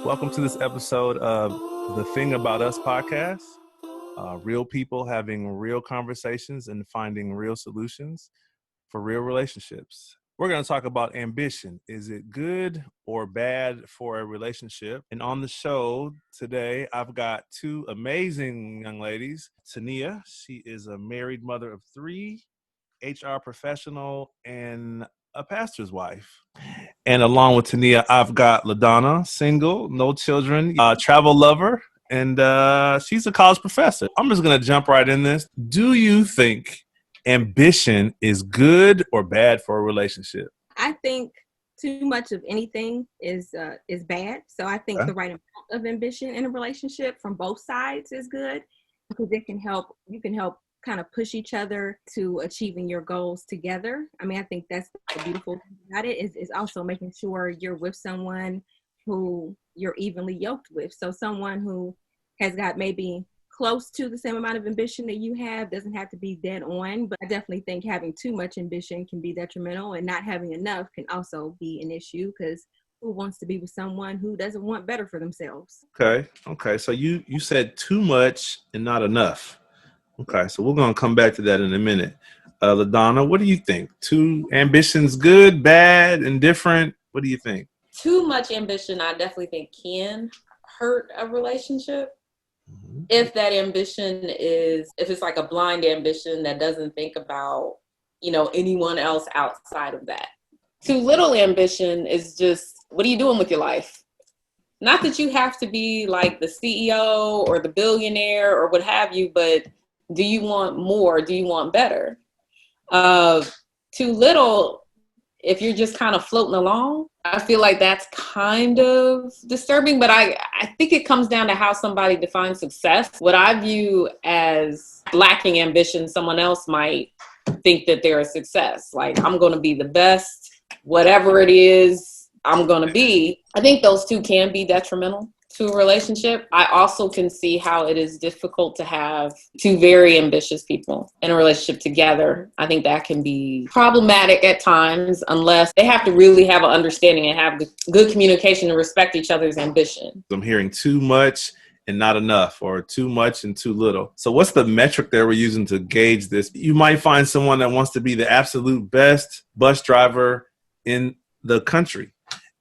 Welcome to this episode of the Thing About Us podcast. Real people having real conversations and finding real solutions for real relationships. We're going to talk about ambition. Is it good or bad for a relationship? And on the show today, I've got two amazing young ladies. Tania, she is a married mother of three, HR professional, and a pastor's wife. And along with Tania, I've got LaDonna, single, no children, travel lover, and she's a college professor. I'm just going to jump right in this. Do you think ambition is good or bad for a relationship? I think too much of anything is bad. So I think the right amount of ambition in a relationship from both sides is good because you can help kind of push each other to achieving your goals together. I mean, I think that's the beautiful thing about it is also making sure you're with someone who you're evenly yoked with. So someone who has got maybe close to the same amount of ambition that you have doesn't have to be dead on, but I definitely think having too much ambition can be detrimental, and not having enough can also be an issue because who wants to be with someone who doesn't want better for themselves? Okay. So you said too much and not enough. Okay, so we're going to come back to that in a minute. LaDonna, what do you think? Too ambition's good, bad, indifferent? What do you think? Too much ambition, I definitely think, can hurt a relationship. If that ambition if it's like a blind ambition that doesn't think about, anyone else outside of that. Too little ambition is just, what are you doing with your life? Not that you have to be like the CEO or the billionaire or what have you, but do you want more? Do you want better? Too little, if you're just kind of floating along, I feel like that's kind of disturbing, but I think it comes down to how somebody defines success. What I view as lacking ambition, someone else might think that they're a success. Like, I'm going to be the best, whatever it is I'm going to be. I think those two can be detrimental to a relationship. I also can see how it is difficult to have two very ambitious people in a relationship together. I think that can be problematic at times unless they have to really have an understanding and have good communication and respect each other's ambition. I'm hearing too much and not enough, or too much and too little. So what's the metric that we're using to gauge this? You might find someone that wants to be the absolute best bus driver in the country,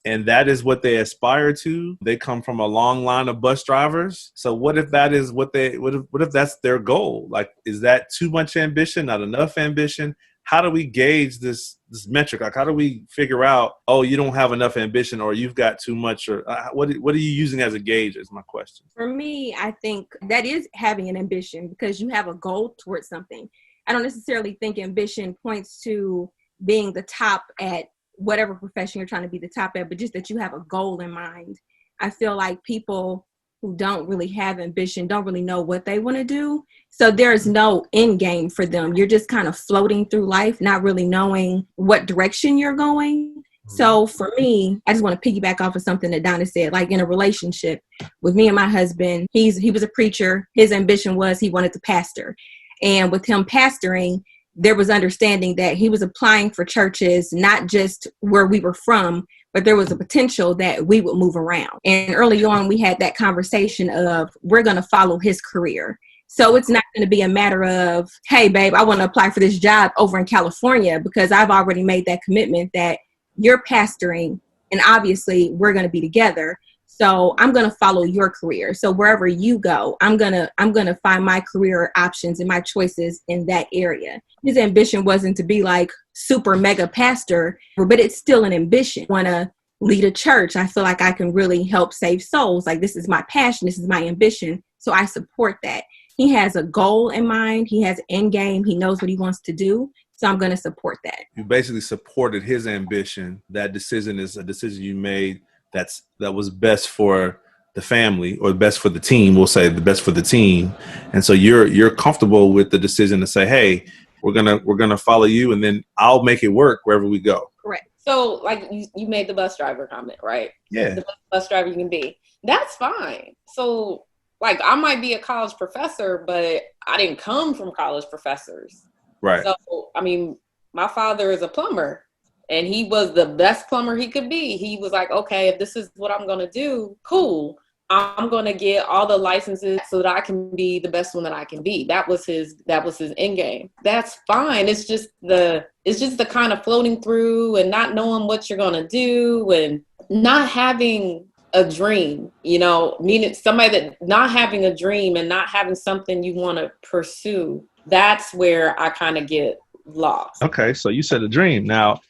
and that is what they aspire to. They come from a long line of bus drivers. So what if that is what if that's their goal? Like, is that too much ambition, not enough ambition? How do we gauge this metric? Like, how do we figure out, oh, you don't have enough ambition, or you've got too much, or what are you using as a gauge is my question. For me, I think that is having an ambition because you have a goal towards something. I don't necessarily think ambition points to being the top at whatever profession you're trying to be the top at, but just that you have a goal in mind. I feel like people who don't really have ambition don't really know what they want to do. So there's no end game for them. You're just kind of floating through life, not really knowing what direction you're going. So for me, I just want to piggyback off of something that Donna said, like in a relationship with me and my husband, he was a preacher. His ambition was he wanted to pastor. And with him pastoring, there was understanding that he was applying for churches, not just where we were from, but there was a potential that we would move around. And early on, we had that conversation of we're going to follow his career. So it's not going to be a matter of, hey, babe, I want to apply for this job over in California because I've already made that commitment that you're pastoring and obviously we're going to be together. So I'm going to follow your career. So wherever you go, I'm going to find my career options and my choices in that area. His ambition wasn't to be like super mega pastor, but it's still an ambition. I want to lead a church. I feel like I can really help save souls. Like, this is my passion. This is my ambition. So I support that. He has a goal in mind. He has an end game. He knows what he wants to do. So I'm going to support that. You basically supported his ambition. That decision is a decision you made that was best for the family, or best for the team. We'll say the best for the team. And so you're comfortable with the decision to say, hey, we're gonna follow you, and then I'll make it work wherever we go. Correct. So like you made the bus driver comment, right? Yeah. The best bus driver you can be. That's fine. So like, I might be a college professor, but I didn't come from college professors. Right. So, I mean, my father is a plumber. and he was the best plumber he could be. He was like, okay, if this is what I'm going to do, cool. I'm going to get all the licenses so that I can be the best one that I can be. That was his end game. That's fine. It's just the kind of floating through and not knowing what you're going to do and not having a dream, meaning somebody that not having a dream and not having something you want to pursue. That's where I kind of get lost. Okay, so you said a dream. Now,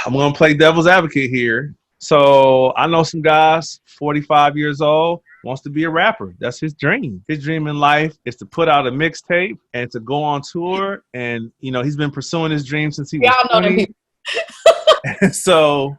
I'm going to play devil's advocate here. So I know some guys, 45 years old, wants to be a rapper. That's his dream. His dream in life is to put out a mixtape and to go on tour. And, he's been pursuing his dream since he was 20. So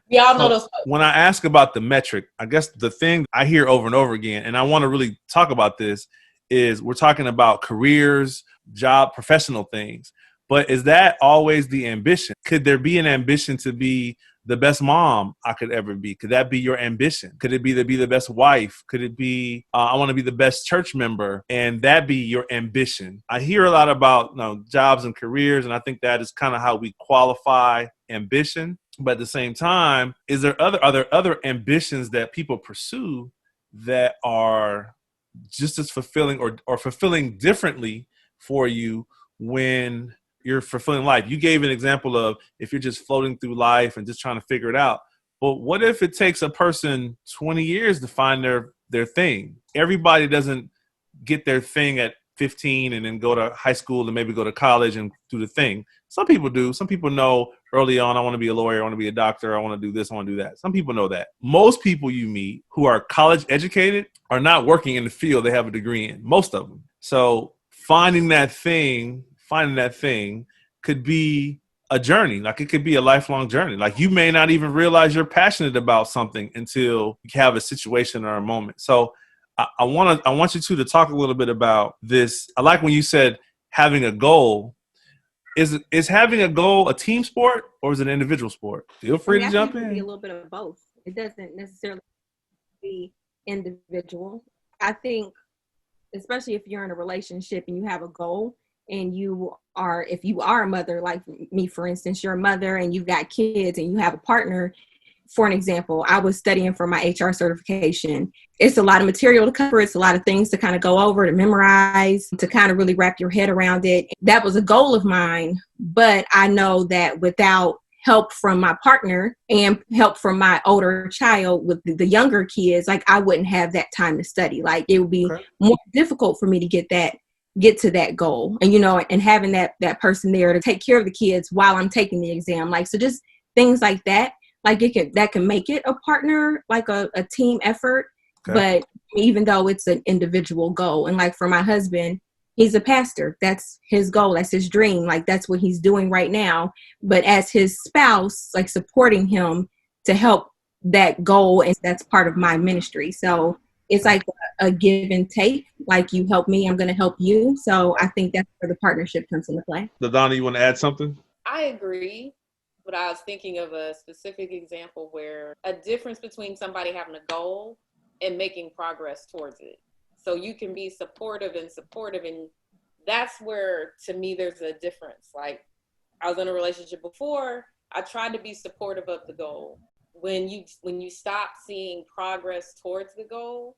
when I ask about the metric, I guess the thing I hear over and over again, and I want to really talk about this, is we're talking about careers, job, professional things. But is that always the ambition? Could there be an ambition to be the best mom I could ever be? Could that be your ambition? Could it be to be the best wife? Could it be, I want to be the best church member, and that be your ambition? I hear a lot about jobs and careers, and I think that is kind of how we qualify ambition. But at the same time, are there other ambitions that people pursue that are just as fulfilling or fulfilling differently for you when you're fulfilling life? You gave an example of if you're just floating through life and just trying to figure it out. But what if it takes a person 20 years to find their thing? Everybody doesn't get their thing at 15 and then go to high school and maybe go to college and do the thing. Some people do. Some people know early on, I want to be a lawyer, I want to be a doctor, I want to do this, I want to do that. Some people know that. Most people you meet who are college educated are not working in the field they have a degree in, most of them. So finding that thing could be a journey. Like it could be a lifelong journey. Like you may not even realize you're passionate about something until you have a situation or a moment. So I want you to talk a little bit about this. I like when you said having a goal. Is having a goal a team sport or is it an individual sport? Feel free to jump in. It can be a little bit of both. It doesn't necessarily be individual. I think, especially if you're in a relationship and you have a goal and if you are a mother, like me, for instance, you're a mother and you've got kids and you have a partner. For an example, I was studying for my HR certification. It's a lot of material to cover. It's a lot of things to kind of go over, to memorize, to kind of really wrap your head around it. That was a goal of mine. But I know that without help from my partner and help from my older child with the younger kids, like I wouldn't have that time to study. Like it would be more difficult for me to get to that goal. And, and having that person there to take care of the kids while I'm taking the exam. Like, so just things like that. Like that can make it a partner, like a team effort. Okay. But even though it's an individual goal, and like for my husband, he's a pastor. That's his goal. That's his dream. Like that's what he's doing right now. But as his spouse, like supporting him to help that goal, and that's part of my ministry. So it's like a give and take. Like you help me, I'm going to help you. So I think that's where the partnership comes into play. LaDonna, you want to add something? I agree. But I was thinking of a specific example where a difference between somebody having a goal and making progress towards it. So you can be supportive, and that's where, to me, there's a difference. Like I was in a relationship before, I tried to be supportive of the goal. When you stop seeing progress towards the goal,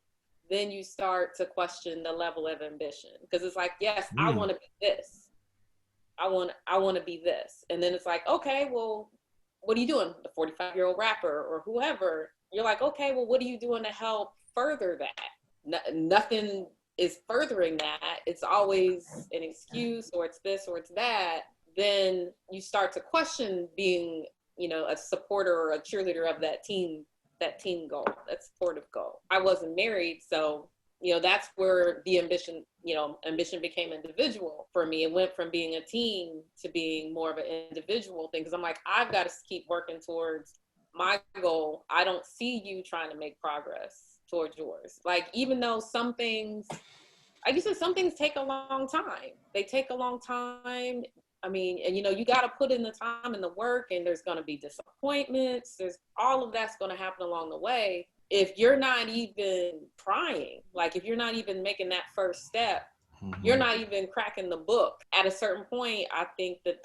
then you start to question the level of ambition. Because it's like, yes, I want to be this. I want to be this. And then it's like, okay, well, what are you doing? The 45-year-old rapper or whoever. You're like, okay, well, what are you doing to help further that? Nothing is furthering that. It's always an excuse, or it's this or it's that. Then you start to question being, a supporter or a cheerleader of that team goal, that supportive goal. I wasn't married, so that's where the ambition became individual for me. It went from being a team to being more of an individual thing. Because I'm like, I've got to keep working towards my goal. I don't see you trying to make progress towards yours. Like, even though some things, like you said, some things take a long time. They take a long time. I mean, and you got to put in the time and the work, and there's going to be disappointments. There's all of that's going to happen along the way. If you're not even trying, like if you're not even making that first step You're not even cracking the book. At a certain point, I think that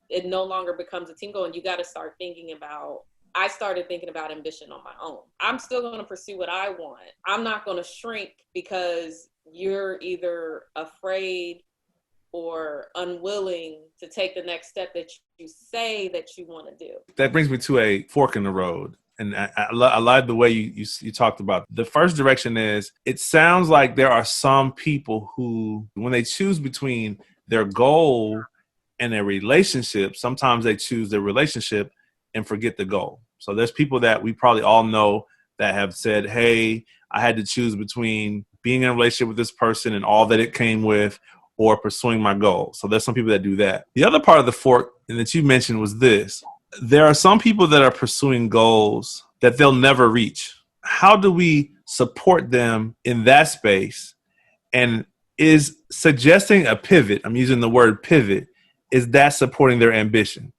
it no longer becomes a team goal, and you got to start thinking about, I started thinking about ambition on my own. I'm still going to pursue what I want. I'm not going to shrink because you're either afraid or unwilling to take the next step that you say that you want to do. That brings me to a fork in the road. And I like the way you talked about. The first direction is, it sounds like there are some people who, when they choose between their goal and their relationship, sometimes they choose their relationship and forget the goal. So there's people that we probably all know that have said, hey, I had to choose between being in a relationship with this person and all that it came with, or pursuing my goal. So there's some people that do that. The other part of the fork, and that you mentioned, was this. There are some people that are pursuing goals that they'll never reach. How do we support them in that space? And is suggesting a pivot, I'm using the word pivot, is that supporting their ambition?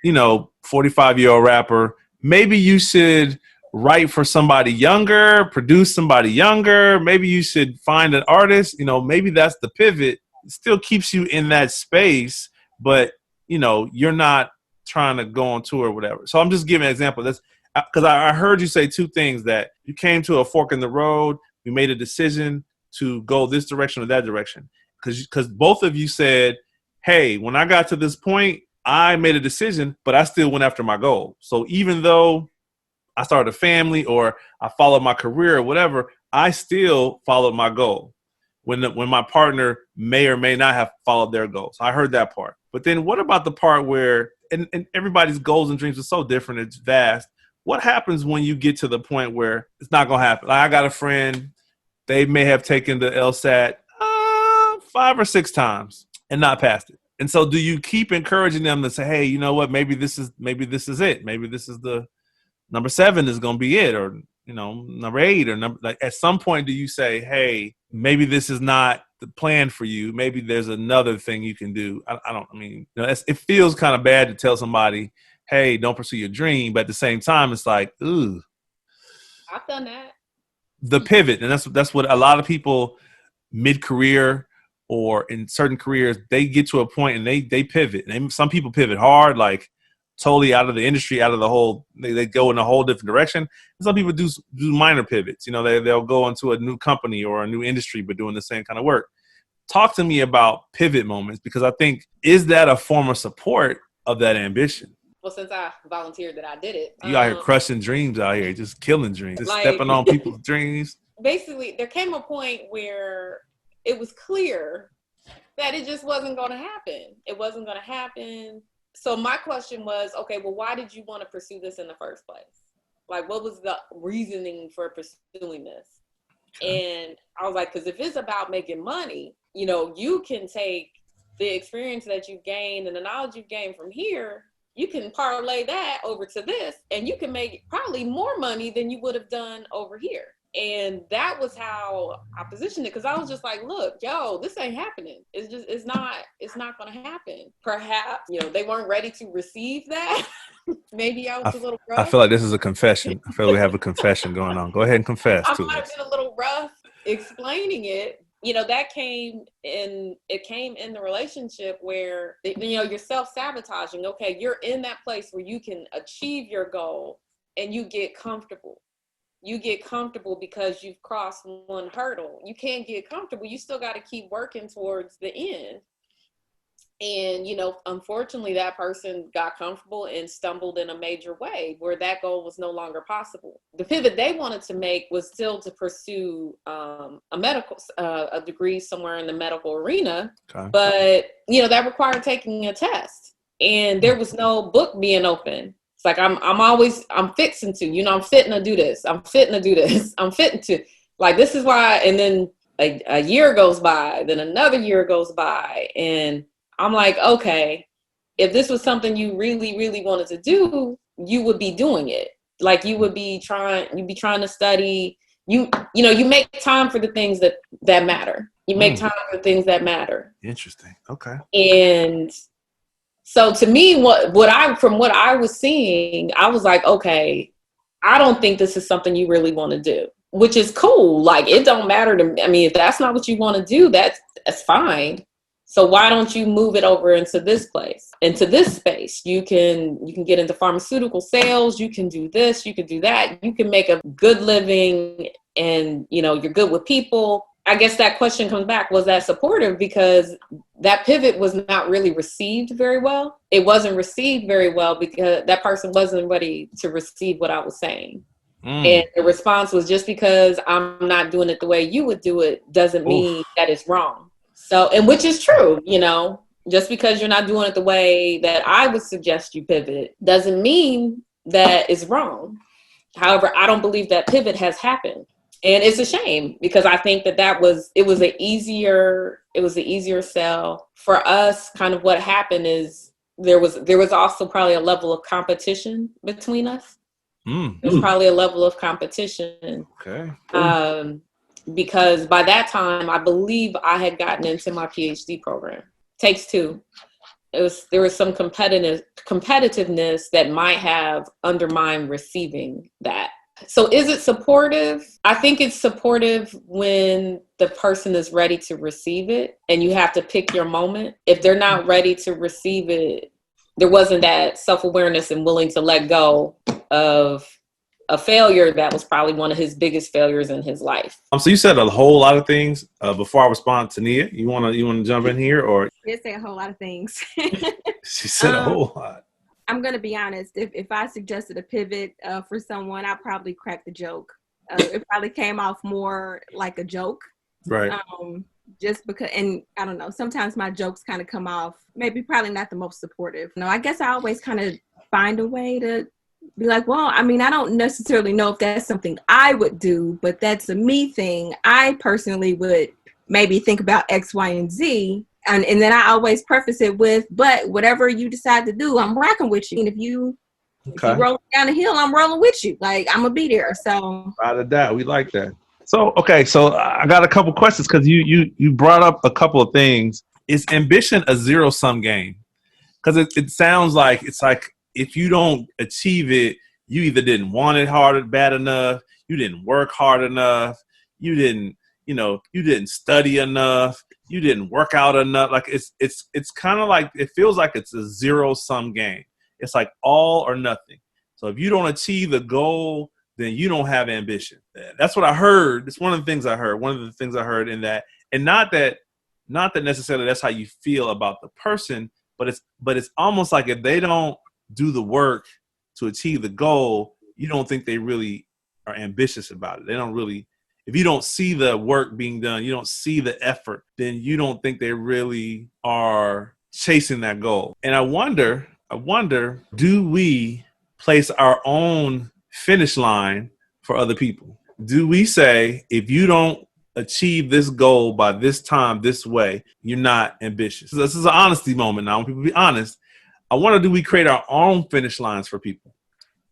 45-year-old rapper, maybe you should write for somebody younger, produce somebody younger. Maybe you should find an artist. Maybe that's the pivot. It still keeps you in that space, but you're not trying to go on tour or whatever. So I'm just giving an example. That's because I heard you say two things: that you came to a fork in the road, you made a decision to go this direction or that direction. Because both of you said, hey, when I got to this point, I made a decision, but I still went after my goal. So even though I started a family or I followed my career or whatever, I still followed my goal when my partner may or may not have followed their goals. I heard that part. But then what about the part where, and everybody's goals and dreams are so different, it's vast. What happens when you get to the point where it's not going to happen? Like, I got a friend, they may have taken the LSAT 5 or 6 times and not passed it. And so do you keep encouraging them to say, hey, you know what, maybe this is it. Maybe this is the number 7 is going to be it, or number 8, or like at some point do you say, hey, maybe this is not the plan for you, maybe there's another thing you can do? It feels kind of bad to tell somebody, hey, don't pursue your dream, but at the same time it's like, ooh, I've done that. The pivot. And that's what a lot of people mid-career or in certain careers, they get to a point and they pivot. And some people pivot hard, like totally out of the industry, out of the whole, they go in a whole different direction. And some people do minor pivots. They'll go into a new company or a new industry, but doing the same kind of work. Talk to me about pivot moments, because I think, is that a form of support of that ambition? Well, since I volunteered that I did it. You out here crushing dreams out here, just killing dreams, just like, stepping on people's dreams. Basically, there came a point where it was clear that it just wasn't going to happen. It wasn't going to happen. So my question was, okay, well, why did you want to pursue this in the first place? Like, what was the reasoning for pursuing this? Okay. And I was like, because if it's about making money, you can take the experience that you've gained and the knowledge you've gained from here, you can parlay that over to this, and you can make probably more money than you would have done over here. And that was how I positioned it, because I was just like, look, this ain't happening. It's not going to happen. Perhaps, they weren't ready to receive that. Maybe I was a little rough. I feel like this is a confession. I feel like we have a confession going on. Go ahead and confess to us. I might have been a little rough explaining it. That came in the relationship where, you're self-sabotaging. Okay, you're in that place where you can achieve your goal and you get comfortable. You get comfortable because you've crossed one hurdle. You can't get comfortable. You still got to keep working towards the end. And, unfortunately, that person got comfortable and stumbled in a major way where that goal was no longer possible. The pivot they wanted to make was still to pursue a degree somewhere in the medical arena. Okay. But, that required taking a test. And there was no book being open. It's like, I'm fixing to, I'm fitting to do this. I'm fitting to do this. I'm fitting to, like, this is why. And then a year goes by, then another year goes by. And I'm like, okay, if this was something you really, really wanted to do, you would be doing it. Like, you'd be trying to study. You make time for the things that matter. You make time for the things that matter. Interesting. Okay. And so to me, from what I was seeing, I was like, okay, I don't think this is something you really want to do. which is cool. Like, it don't matter to me. I mean, if that's not what you want to do, that's fine. So why don't you move it over into this place, into this space? You can get into pharmaceutical sales. You can do this. You can do that. You can make a good living, and you're good with people. I guess that question comes back: was that supportive? Because that pivot was not really received very well. It wasn't received very well because that person wasn't ready to receive what I was saying. And the response was, just because I'm not doing it the way you would do it doesn't mean that it's wrong. So, and which is true, just because you're not doing it the way that I would suggest you pivot doesn't mean that it's wrong. However, I don't believe that pivot has happened. And it's a shame, because I think that it was an easier sell for us. Kind of what happened is there was also probably a level of competition between us. There was probably a level of competition. Okay. Because by that time, I believe I had gotten into my PhD program. Takes two. There was some competitiveness that might have undermined receiving that. So is it supportive? I think it's supportive when the person is ready to receive it, and you have to pick your moment. If they're not ready to receive it, there wasn't that self-awareness and willing to let go of a failure that was probably one of his biggest failures in his life. So you said a whole lot of things. Before I respond to Nia, you want to jump in here, or? I did say a whole lot of things. She said a whole lot. I'm going to be honest. If I suggested a pivot for someone, I'd probably crack the joke. It probably came off more like a joke. Right. Just because, and I don't know, sometimes my jokes kind of come off, probably not the most supportive. No, I guess I always kind of find a way to be like, well, I mean, I don't necessarily know if that's something I would do, but that's a me thing. I personally would maybe think about X, Y, and Z. And then I always preface it with, but whatever you decide to do, I'm rocking with you. And if you roll down the hill, I'm rolling with you. Like, I'm going to be there. So out of that, we like that. So, okay. So I got a couple questions, because you brought up a couple of things. Is ambition a zero-sum game? Because it sounds like it's like, if you don't achieve it, you either didn't want it bad enough, you didn't work hard enough, you didn't study enough, you didn't work out enough. Like it's kind of like, it feels like it's a zero-sum game. It's like all or nothing. So if you don't achieve the goal, then you don't have ambition. That's what I heard. It's one of the things I heard. One of the things I heard in that, and not that necessarily that's how you feel about the person, but it's almost like if they don't do the work to achieve the goal, you don't think they really are ambitious about it. They don't really, if you don't see the work being done, you don't see the effort, then you don't think they really are chasing that goal. And I wonder, do we place our own finish line for other people? Do we say, if you don't achieve this goal by this time, this way, you're not ambitious? So this is an honesty moment now. When people be honest, I wonder, do we create our own finish lines for people?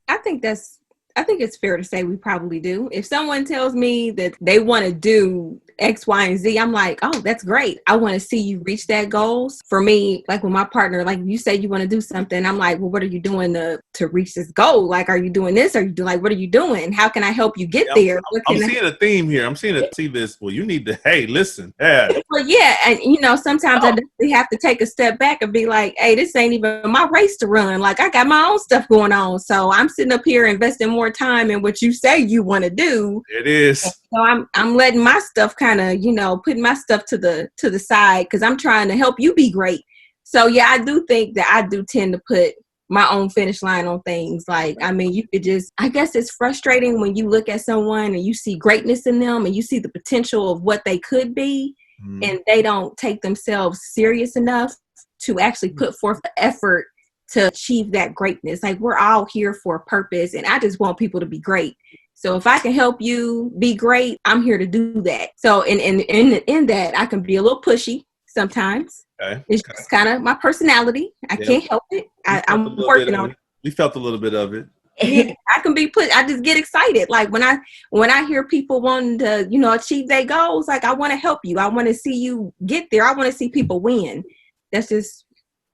I think it's fair to say we probably do. If someone tells me that they want to do X, Y, and Z, I'm like, oh, that's great. I want to see you reach that goals. For me, like with my partner, like you say you want to do something, I'm like, well, what are you doing to reach this goal? Like, are you doing this? Are you doing, like, what are you doing? How can I help you get there? I'm seeing a theme here. I'm seeing this. Well, you need to, hey, listen. Yeah. Well, yeah. And, sometimes I definitely have to take a step back and be like, hey, this ain't even my race to run. Like, I got my own stuff going on. So I'm sitting up here investing more time in what you say you want to do. It is. So I'm letting my stuff kind of, putting my stuff to the side, because I'm trying to help you be great. So yeah, I do think that I do tend to put my own finish line on things. Like, I mean, you could just, I guess it's frustrating when you look at someone and you see greatness in them and you see the potential of what they could be, and they don't take themselves serious enough to actually put forth the effort to achieve that greatness. Like, we're all here for a purpose, and I just want people to be great. So if I can help you be great, I'm here to do that. So in that, I can be a little pushy sometimes. Okay. It's just kind of my personality. I can't help it. I'm working on it. We felt a little bit of it. Yeah, I can be I just get excited. Like when I hear people wanting to, achieve their goals, like, I want to help you. I want to see you get there. I want to see people win. That's just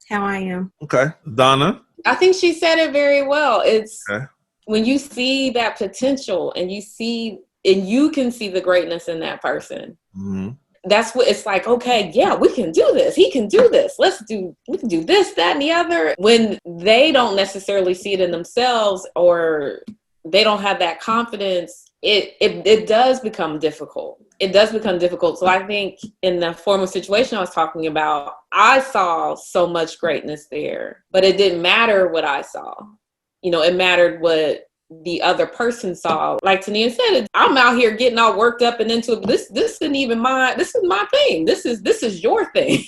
how I am. Okay. Donna? I think she said it very well. It's when you see that potential and you see and you can see the greatness in that person. Mm-hmm. That's what it's like, okay, yeah, we can do this. He can do this. We can do this, that, and the other. When they don't necessarily see it in themselves, or they don't have that confidence, it does become difficult. It does become difficult. So I think in the formal situation I was talking about, I saw so much greatness there, but it didn't matter what I saw. It mattered what the other person saw. Like Tania said, I'm out here getting all worked up and into it. This isn't even this is my thing. This is your thing.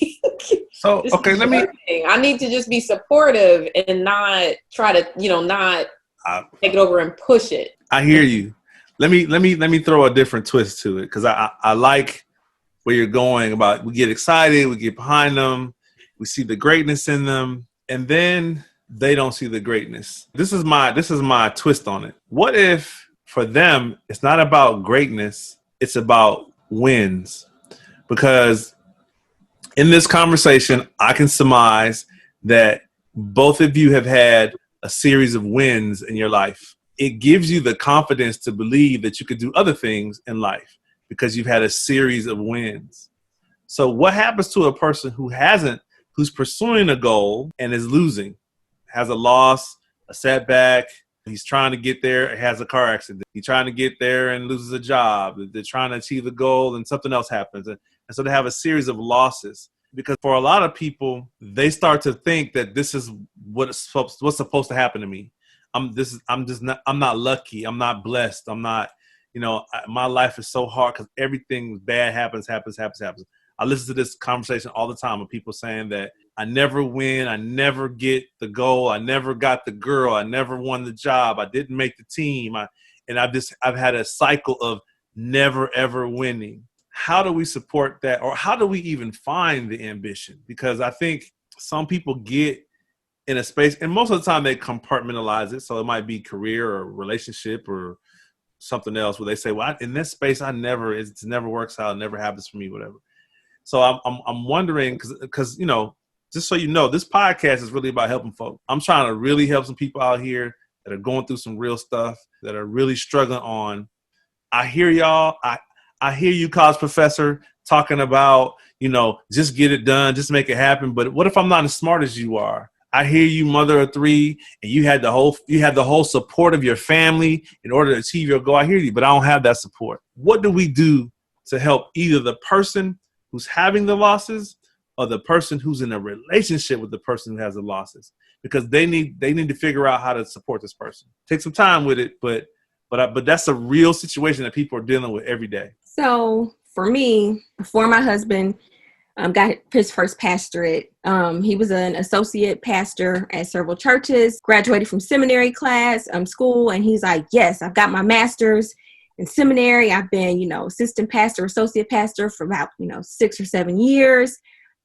So, okay, I need to just be supportive and not try to, not take it over and push it. I hear you. Let me throw a different twist to it, because I like where you're going about, we get excited, we get behind them, we see the greatness in them, and then they don't see the greatness. This is my twist on it. What if for them it's not about greatness, it's about wins? Because in this conversation, I can surmise that both of you have had a series of wins in your life. It gives you the confidence to believe that you could do other things in life because you've had a series of wins. So what happens to a person who's pursuing a goal and is losing, has a loss, a setback, he's trying to get there, has a car accident, he's trying to get there and loses a job, they're trying to achieve the goal and something else happens. And so they have a series of losses. Because for a lot of people, they start to think that this is what's supposed to happen to me. I'm not lucky. I'm not blessed. I'm not, my life is so hard because everything bad happens. I listen to this conversation all the time of people saying that I never win. I never get the goal. I never got the girl. I never won the job. I didn't make the team. I've had a cycle of never, ever winning. How do we support that? Or how do we even find the ambition? Because I think some people get in a space, and most of the time they compartmentalize it. So it might be career or relationship or something else where they say, well, in this space, it never works out. It never happens for me, whatever. So I'm wondering, because, just so you know, this podcast is really about helping folks. I'm trying to really help some people out here that are going through some real stuff, that are really struggling on. I hear y'all. I hear you, college professor, talking about, just get it done, just make it happen. But what if I'm not as smart as you are? I hear you, mother of three, and you had the whole support of your family in order to achieve your goal. I hear you, but I don't have that support. What do we do to help either the person who's having the losses or the person who's in a relationship with the person who has the losses? Because they need to figure out how to support this person. Take some time with it, but that's a real situation that people are dealing with every day. So for me, before my husband got his first pastorate, he was an associate pastor at several churches, graduated from seminary school, and he's like, yes, I've got my master's in seminary. I've been, assistant pastor, associate pastor for about, 6 or 7 years.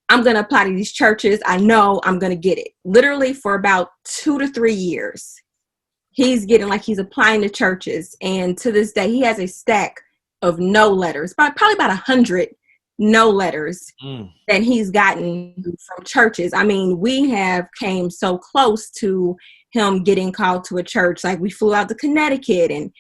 I'm going to apply to these churches. I know I'm going to get it. Literally for about 2 to 3 years, he's applying to churches. And to this day, he has a stack of no letters, probably about 100 no letters that he's gotten from churches. I mean, we have came so close to him getting called to a church. Like, we flew out to Connecticut and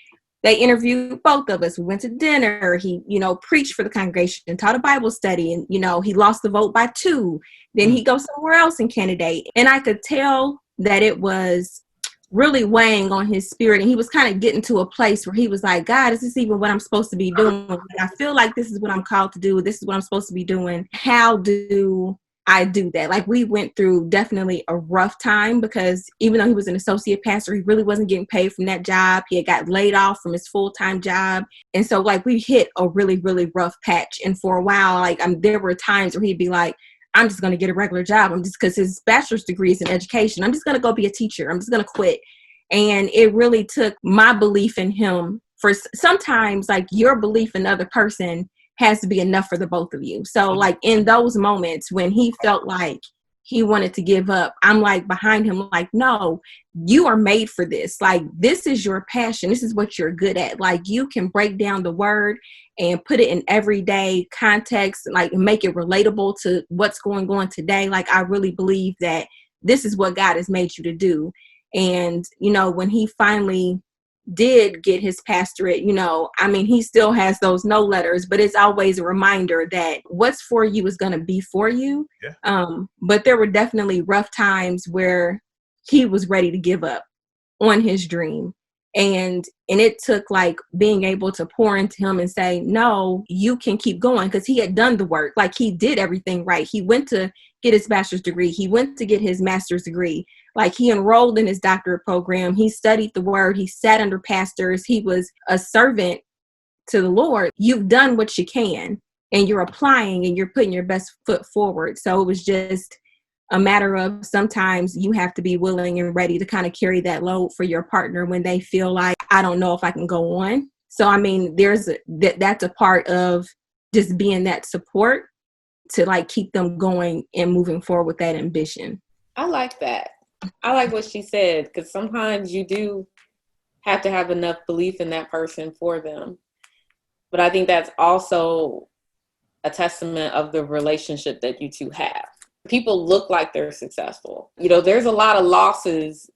they interviewed both of us. We went to dinner. He, preached for the congregation, taught a Bible study, and, he lost the vote by 2. Then he goes somewhere else and candidate. And I could tell that it was really weighing on his spirit. And he was kind of getting to a place where he was like, God, is this even what I'm supposed to be doing? I feel like this is what I'm called to do. This is what I'm supposed to be doing. How do I do that? Like, we went through definitely a rough time, because even though he was an associate pastor, he really wasn't getting paid from that job. He had got laid off from his full-time job. And so we hit a really, really rough patch. And for a while, there were times where he'd be like, I'm just going to get a regular job. Because his bachelor's degree is in education. I'm just going to go be a teacher. I'm just going to quit. And it really took my belief in him. For sometimes, your belief in the other person has to be enough for the both of you. So in those moments when he felt like he wanted to give up, I'm behind him, no, you are made for this. This is your passion. This is what you're good at. You can break down the word and put it in everyday context, make it relatable to what's going on today. I really believe that this is what God has made you to do. And, when he finally did get his pastorate, he still has those no letters, but it's always a reminder that what's for you is going to be for you. Yeah. But there were definitely rough times where he was ready to give up on his dream. And it took like being able to pour into him and say, no, you can keep going, because he had done the work. Like, he did everything right. He went to get his bachelor's degree. He went to get his master's degree. Like, he enrolled in his doctorate program. He studied the word. He sat under pastors. He was a servant to the Lord. You've done what you can, and you're applying, and you're putting your best foot forward. So it was just a matter of sometimes you have to be willing and ready to kind of carry that load for your partner when they feel like, I don't know if I can go on. So, that's a part of just being that support to like keep them going and moving forward with that ambition. I like that. I like what she said, because sometimes you do have to have enough belief in that person for them. But I think that's also a testament of the relationship that you two have. People look like they're successful. There's a lot of losses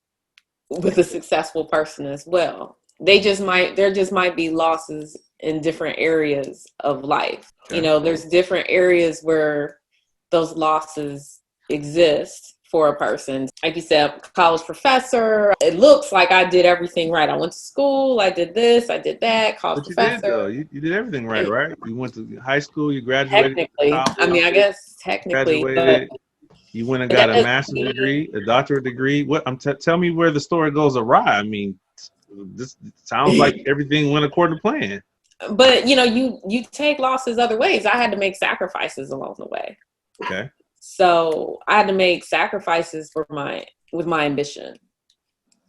with a successful person as well. There just might be losses in different areas of life. Okay. There's different areas where those losses exist for a person. Like you said, college professor, it looks like I did everything right. I went to school, I did this, I did that, college But professor. you did, though. You did everything right? You went to high school, you graduated. Technically, I guess technically, graduated. You went and got a master's mean, degree, a doctorate degree. What? Tell me where the story goes awry. This sounds like everything went according to plan. But you take losses other ways. I had to make sacrifices along the way. Okay. So I had to make sacrifices with my ambition.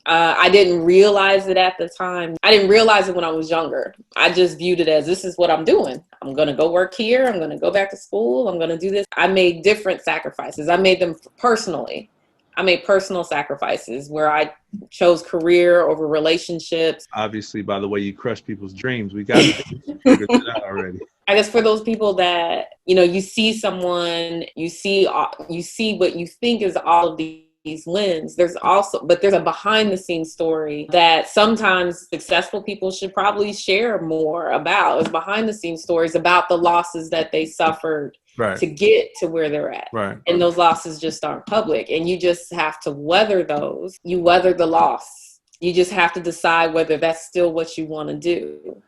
I didn't realize it at the time. I didn't realize it when I was younger. I just viewed it as, this is what I'm doing. I'm going to go work here. I'm going to go back to school. I'm going to do this. I made different sacrifices. I made them personally. I made personal sacrifices where I chose career over relationships. Obviously, by the way you crush people's dreams, we got figured it out already. I guess for those people that, you see someone, you see what you think is all of these wins. There's a behind the scenes story that sometimes successful people should probably share more about. It's behind the scenes stories about the losses that they suffered to get to where they're at. Right. And those losses just aren't public. And you just have to weather those. You weather the loss. You just have to decide whether that's still what you want to do.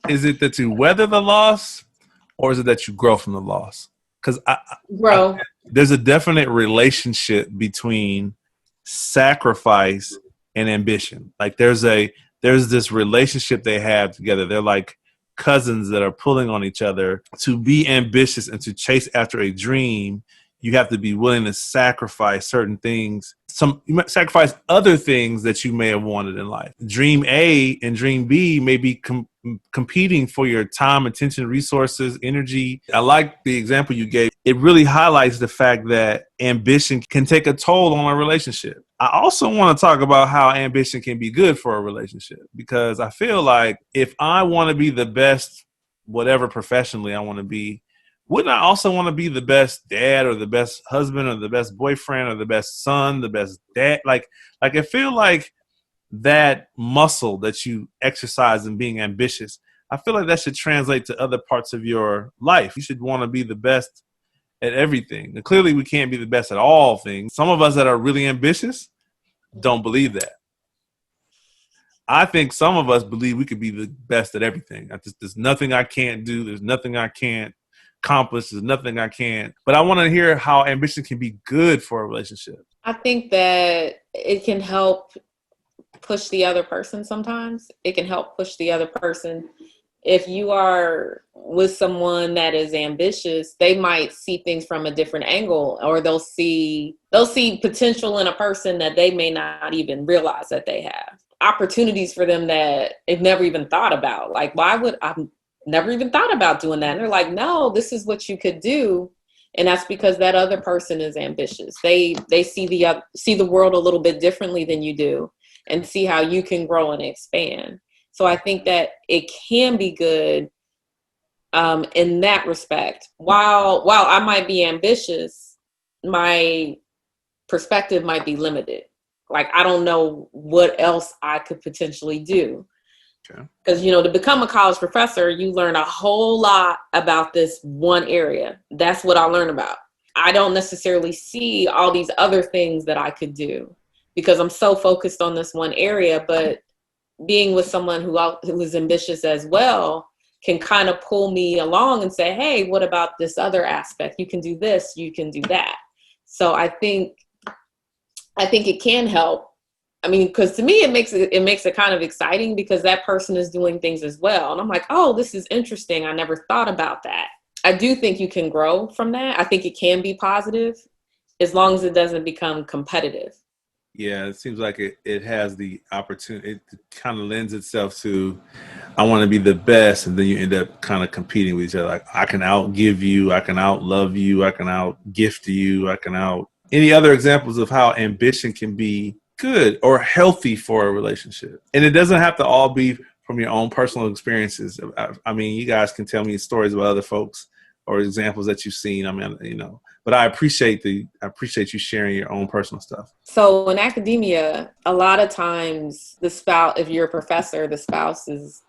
Is it that you weather the loss, or is it that you grow from the loss? Because there's a definite relationship between sacrifice and ambition. Like there's this relationship they have together. They're like cousins that are pulling on each other. To be ambitious and to chase after a dream, you have to be willing to sacrifice certain things. You might sacrifice other things that you may have wanted in life. Dream A and dream B may be competing for your time, attention, resources, energy. I like the example you gave. It really highlights the fact that ambition can take a toll on a relationship. I also want to talk about how ambition can be good for a relationship, because I feel like if I want to be the best, whatever professionally I want to be, wouldn't I also want to be the best dad or the best husband or the best boyfriend or the best son, the best dad? Like I feel like that muscle that you exercise in being ambitious, I feel like that should translate to other parts of your life. You should want to be the best at everything. And clearly we can't be the best at all things. Some of us that are really ambitious don't believe that. I think some of us believe we could be the best at everything. There's nothing I can't do. There's nothing I can't accomplish. There's nothing I can't. But I want to hear how ambition can be good for a relationship. I think that it can help push the other person sometimes. It can help push the other person. If you are with someone that is ambitious, they might see things from a different angle, or they'll see potential in a person that they may not even realize that they have. Opportunities for them that they've never even thought about. Like, why would I never even thought about doing that? And they're like, no, this is what you could do. And that's because that other person is ambitious. They see the world a little bit differently than you do, and see how you can grow and expand. So I think that it can be good in that respect. While I might be ambitious, my perspective might be limited. Like, I don't know what else I could potentially do. Because, to become a college professor, you learn a whole lot about this one area. That's what I learn about. I don't necessarily see all these other things that I could do because I'm so focused on this one area. But being with someone who is ambitious as well can kind of pull me along and say, hey, what about this other aspect? You can do this, you can do that. So I think it can help. I mean, because to me, it makes it kind of exciting because that person is doing things as well. And I'm like, oh, this is interesting. I never thought about that. I do think you can grow from that. I think it can be positive as long as it doesn't become competitive. Yeah, it seems like it has the opportunity. It kind of lends itself to, I want to be the best. And then you end up kind of competing with each other. Like, I can outgive you. I can outlove you. I can outgift you. I can out. Any other examples of how ambition can be good or healthy for a relationship? And it doesn't have to all be from your own personal experiences. I mean, you guys can tell me stories about other folks or examples that you've seen. I mean, but I appreciate you sharing your own personal stuff. So in academia, a lot of times the spouse, if you're a professor, the spouse is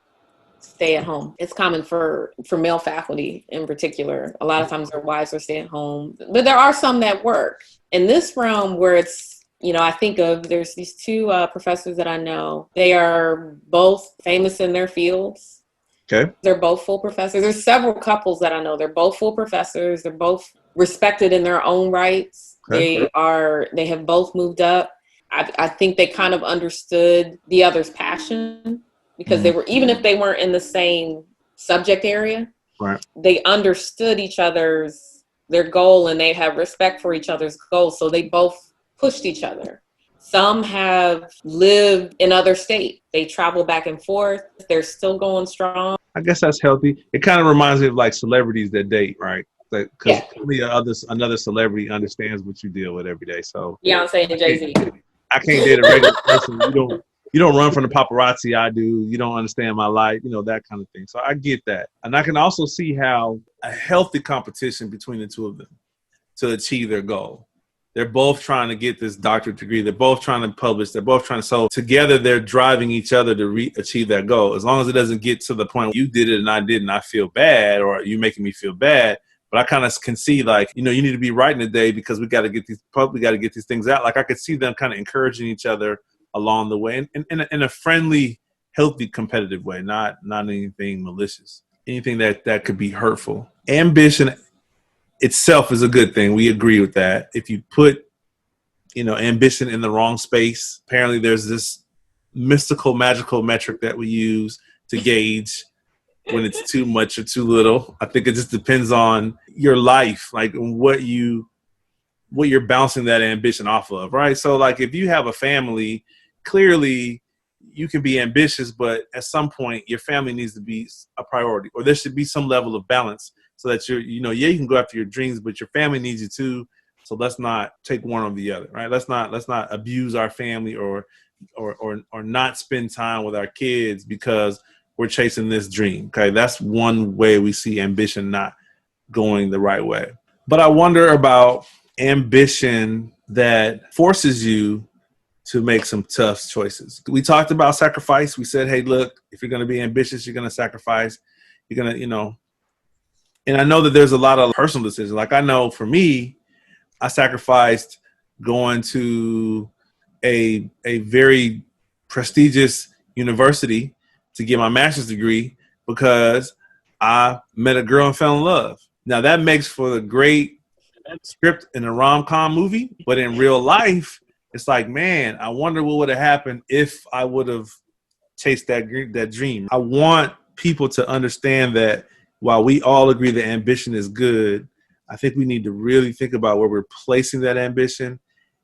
stay at home. It's common for male faculty in particular. A lot of times their wives are stay at home, but there are some that work. In this realm where it's, I think there's these two professors that I know. They are both famous in their fields. Okay. They're both full professors. There's several couples that I know. They're both full professors. They're both respected in their own rights. Okay. They have both moved up. I think they kind of understood the other's passion because they were, even if they weren't in the same subject area, right, they understood their goal and they have respect for each other's goals. So they both pushed each other. Some have lived in other states. They travel back and forth. They're still going strong. I guess that's healthy. It kind of reminds me of like celebrities that date, right? Because only another celebrity understands what you deal with every day. So Beyonce and Jay-Z. I can't date a regular person. You don't run from the paparazzi. I do. You don't understand my life. That kind of thing. So I get that, and I can also see how a healthy competition between the two of them to achieve their goal. They're both trying to get this doctorate degree. They're both trying to publish. They're both trying to. So together, they're driving each other to achieve that goal. As long as it doesn't get to the point where you did it and I didn't, I feel bad, or you making me feel bad. But I kind of can see like, you need to be writing today because we got to get these things out. Like I could see them kind of encouraging each other along the way in a friendly, healthy, competitive way, not anything malicious, anything that could be hurtful. Ambition itself is a good thing. We agree with that. If you put, ambition in the wrong space, apparently there's this mystical, magical metric that we use to gauge when it's too much or too little. I think it just depends on your life, like what you're bouncing that ambition off of, right? So like if you have a family, clearly you can be ambitious, but at some point your family needs to be a priority, or there should be some level of balance so that you can go after your dreams, but your family needs you too. So let's not take one or the other, right? Let's not abuse our family or not spend time with our kids because we're chasing this dream. Okay. That's one way we see ambition not going the right way. But I wonder about ambition that forces you to make some tough choices. We talked about sacrifice. We said, hey, look, if you're going to be ambitious, you're going to sacrifice. You're going to, and I know that there's a lot of personal decisions. Like I know for me, I sacrificed going to a very prestigious university to get my master's degree because I met a girl and fell in love. Now that makes for a great script in a rom-com movie, but in real life, it's like, man, I wonder what would have happened if I would have chased that dream. I want people to understand that while we all agree that ambition is good, I think we need to really think about where we're placing that ambition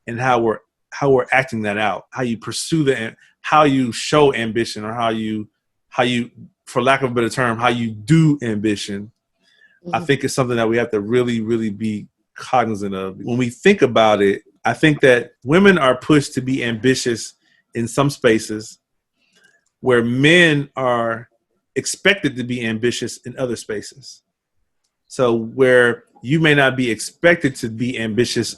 and how we're acting that out, how you pursue how you show ambition, or how you, for lack of a better term, how you do ambition. Mm-hmm. I think it's something that we have to really, really be cognizant of. When we think about it, I think that women are pushed to be ambitious in some spaces where men are expected to be ambitious in other spaces. So where you may not be expected to be ambitious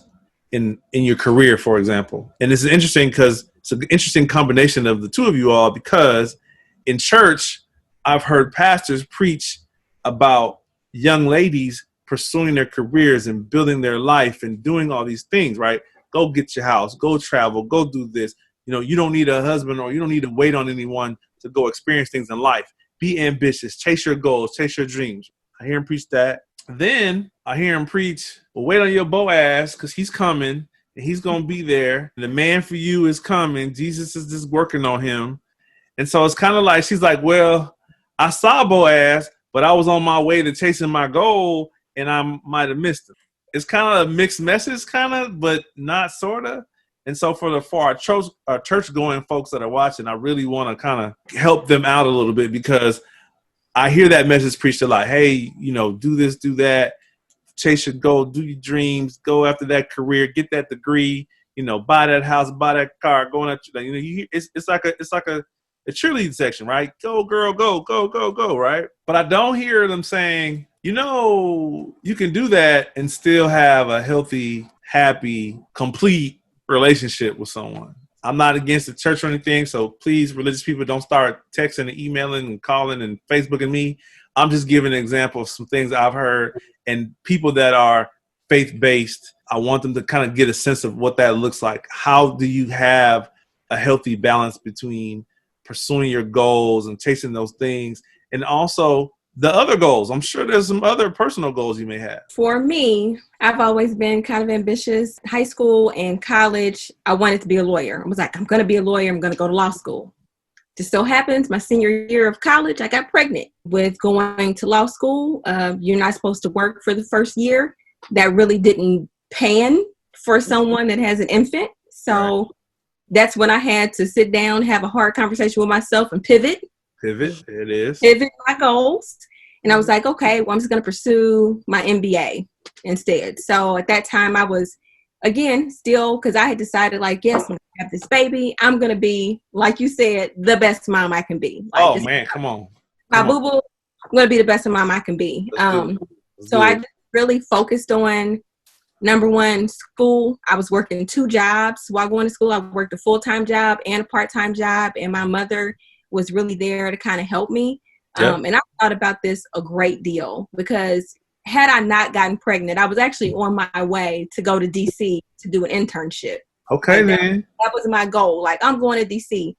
in your career, for example. And it's interesting because it's an interesting combination of the two of you all, because in church, I've heard pastors preach about young ladies pursuing their careers and building their life and doing all these things, right? Go get your house, go travel, go do this. You know, you don't need a husband, or you don't need to wait on anyone to go experience things in life. Be ambitious, chase your goals, chase your dreams. I hear him preach that. Then I hear him preach, well, wait on your Boaz, because he's coming and he's going to be there. And the man for you is coming. Jesus is just working on him. And so it's kind of like, she's like, well, I saw Boaz, but I was on my way to chasing my goal and I might have missed him. It's kind of a mixed message, kind of, but not sort of. And so for our church going folks that are watching, I really want to kind of help them out a little bit, because I hear that message preached a lot. Hey, you know, do this, do that, chase your goal, do your dreams, go after that career, get that degree, you know, buy that house, buy that car, go on that, you know, it's like a cheerleading section, right? Go girl, go, go, go, go, right? But I don't hear them saying, you know, you can do that and still have a healthy, happy, complete relationship with someone. I'm not against the church or anything, so please, religious people, don't start texting and emailing and calling and Facebooking me. I'm just giving an example of some things I've heard, and people that are faith-based, I want them to kind of get a sense of what that looks like. How do you have a healthy balance between pursuing your goals and chasing those things, and also the other goals? I'm sure there's some other personal goals you may have. For me, I've always been kind of ambitious. High school and college, I wanted to be a lawyer. I was like, I'm going to be a lawyer. I'm going to go to law school. Just so happens, my senior year of college, I got pregnant. With going to law school, you're not supposed to work for the first year. That really didn't pan for someone that has an infant. So that's when I had to sit down, have a hard conversation with myself and pivot. It is. Pivot my goals. And I was like, okay, well, I'm just going to pursue my MBA instead. So at that time I was, again, still, because I had decided like, yes, I'm going to have this baby. I'm going to be, like you said, the best mom I can be. Like, oh man, come on. My boo-boo, I'm going to be the best mom I can be. So I just really focused on, number one, school. I was working 2 jobs while going to school. I worked a full-time job and a part-time job, and my mother was really there to kind of help me. Yep. And I thought about this a great deal, because had I not gotten pregnant, I was actually on my way to go to DC to do an internship. Okay, like man. That was my goal. Like, I'm going to DC.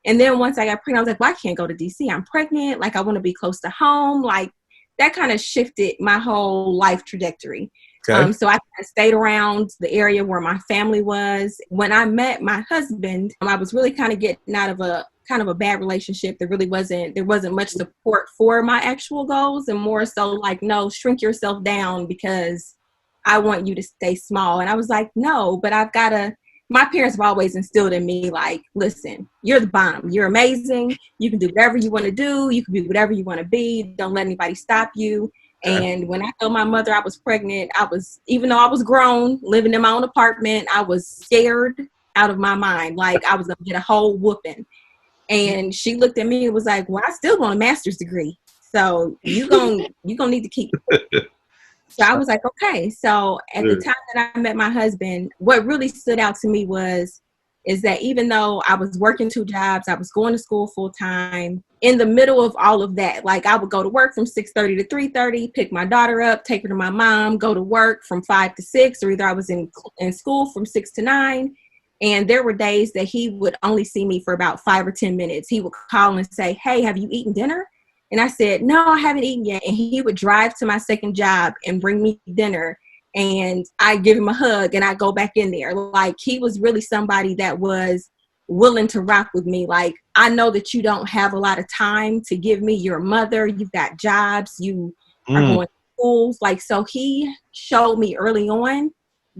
And then once I got pregnant, I was like, well, I can't go to DC. I'm pregnant. Like, I want to be close to home. Like, that kind of shifted my whole life trajectory. Okay. So I stayed around the area where my family was. When I met my husband, I was really kind of getting out of a bad relationship. There wasn't much support for my actual goals, and more so like, no, shrink yourself down because I want you to stay small. And I was like, no, but my parents have always instilled in me, like, listen, you're the bomb. You're amazing. You can do whatever you want to do. You can be whatever you want to be. Don't let anybody stop you. Okay. And when I told my mother I was pregnant, even though I was grown, living in my own apartment, I was scared out of my mind. Like, I was going to get a whole whooping. And she looked at me and was like, well, I still want a master's degree. So you gonna need to keep it. So I was like, okay. So at the time that I met my husband, what really stood out to me is that even though I was working 2 jobs, I was going to school full time, in the middle of all of that, like, I would go to work from 6:30 to 3:30, pick my daughter up, take her to my mom, go to work from 5 to 6, or either I was in school from 6 to 9. And there were days that he would only see me for about 5 or 10 minutes. He would call and say, hey, have you eaten dinner? And I said, no, I haven't eaten yet. And he would drive to my second job and bring me dinner. And I give him a hug and I go back in there. Like, he was really somebody that was willing to rock with me. Like, I know that you don't have a lot of time to give me. You're a mother. You've got jobs. You are going to schools. Like, so he showed me early on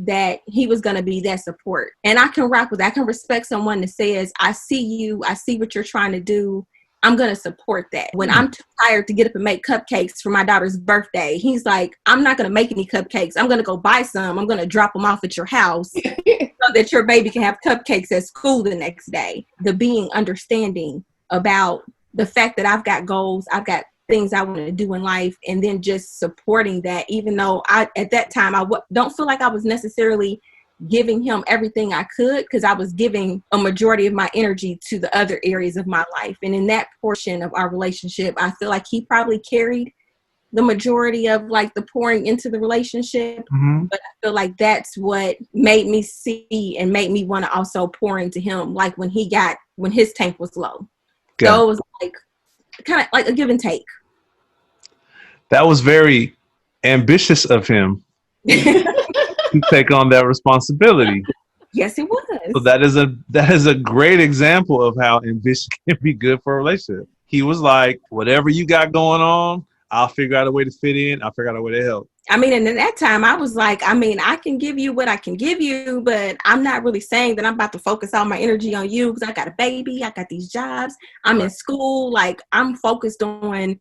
that he was going to be that support. And I can rock with that. I can respect someone that says, I see you. I see what you're trying to do. I'm going to support that. When I'm too tired to get up and make cupcakes for my daughter's birthday, he's like, I'm not going to make any cupcakes. I'm going to go buy some. I'm going to drop them off at your house so that your baby can have cupcakes at school the next day. The being understanding about the fact that I've got goals, I've got things I want to do in life, and then just supporting that, even though at that time, don't feel like I was necessarily giving him everything I could, because I was giving a majority of my energy to the other areas of my life. And in that portion of our relationship, I feel like he probably carried the majority of like the pouring into the relationship. Mm-hmm. But I feel like that's what made me see and made me want to also pour into him, like when his tank was low. Okay. So it was like kind of like a give and take. That was very ambitious of him to take on that responsibility. Yes, it was. So that is a great example of how ambition can be good for a relationship. He was like, whatever you got going on, I'll figure out a way to fit in. I'll figure out a way to help. I mean, and at that time I was like, I mean, I can give you what I can give you, but I'm not really saying that I'm about to focus all my energy on you, because I got a baby, I got these jobs, I'm in school, like I'm focused on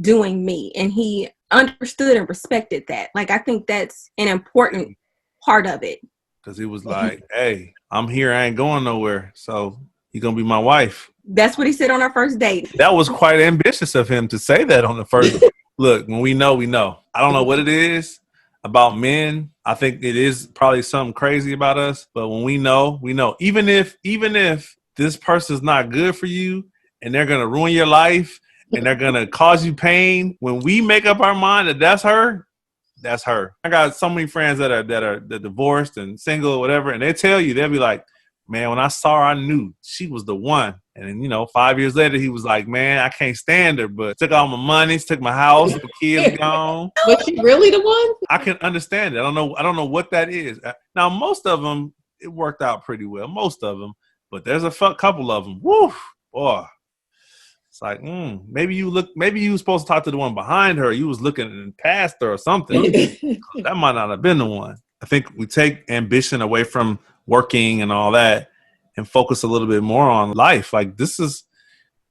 doing me. And he understood and respected that. Like, I think that's an important part of it. Because he was like, hey, I'm here, I ain't going nowhere, so you're going to be my wife. That's what he said on our first date. That was quite ambitious of him to say that on the first. Look, when we know, we know. I don't know what it is about men. I think it is probably something crazy about us. But when we know, we know. Even if this person's not good for you and they're going to ruin your life and they're going to cause you pain, when we make up our mind that that's her, that's her. I got so many friends that are divorced and single or whatever, and they tell you, they'll be like, man, when I saw her, I knew she was the one. And then, 5 years later, he was like, man, I can't stand her, but took all my money, took my house, the kids gone. Was she really the one? I can understand it. I don't know what that is. Now, most of them, it worked out pretty well. Most of them. But there's a couple of them. Woo, boy. It's like, maybe you were supposed to talk to the one behind her. You was looking past her or something. That might not have been the one. I think we take ambition away from working and all that and focus a little bit more on life. Like, this is,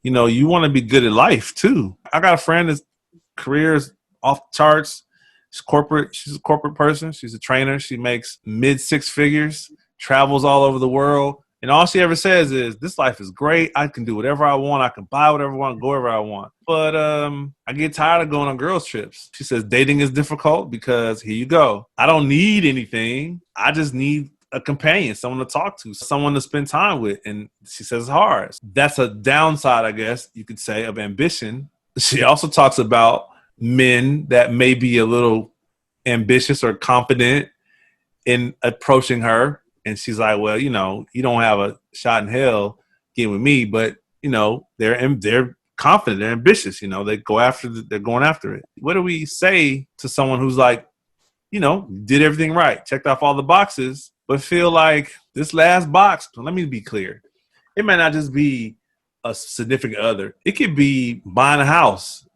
you want to be good at life too. I got a friend that's career is off the charts. She's a corporate person. She's a trainer. She makes mid six figures, travels all over the world. And all she ever says is, this life is great. I can do whatever I want. I can buy whatever I want, go wherever I want. But I get tired of going on girls' trips. She says dating is difficult because here you go. I don't need anything. I just need a companion, someone to talk to, someone to spend time with. And she says it's hard. That's a downside, I guess you could say, of ambition. She also talks about men that may be a little ambitious or confident in approaching her. And she's like, well, you don't have a shot in hell getting with me, but they're confident, they're ambitious, they're going after it. What do we say to someone who's like, did everything right, checked off all the boxes, but feel like this last box, let me be clear, it might not just be a significant other. It could be buying a house.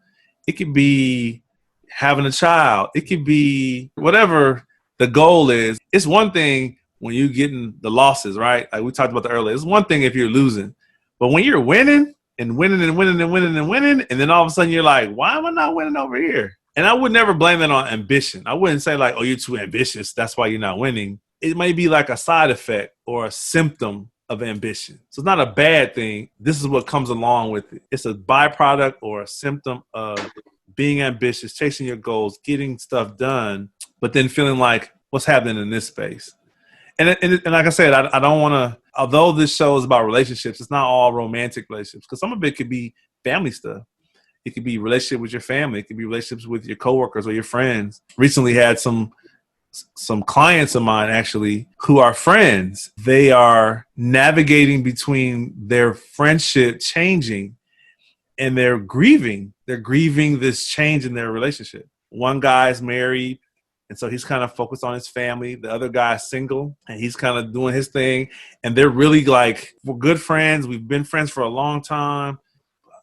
It could be having a child. It could be whatever the goal is. It's one thing when you're getting the losses, right? Like we talked about earlier. It's one thing if you're losing. But when you're winning and winning and winning and winning and winning, and then all of a sudden you're like, why am I not winning over here? And I would never blame that on ambition. I wouldn't say like, oh, you're too ambitious, that's why you're not winning. It may be like a side effect or a symptom of ambition. So it's not a bad thing. This is what comes along with it. It's a byproduct or a symptom of being ambitious, chasing your goals, getting stuff done, but then feeling like, what's happening in this space? And like I said, I don't want to, although this show is about relationships, it's not all romantic relationships, because some of it could be family stuff. It could be relationship with your family. It could be relationships with your coworkers or your friends. Recently had some clients of mine actually who are friends. They are navigating between their friendship changing and they're grieving. They're grieving this change in their relationship. One guy's married, and so he's kind of focused on his family. The other guy's single, and he's kind of doing his thing. And they're really like, we're good friends. We've been friends for a long time.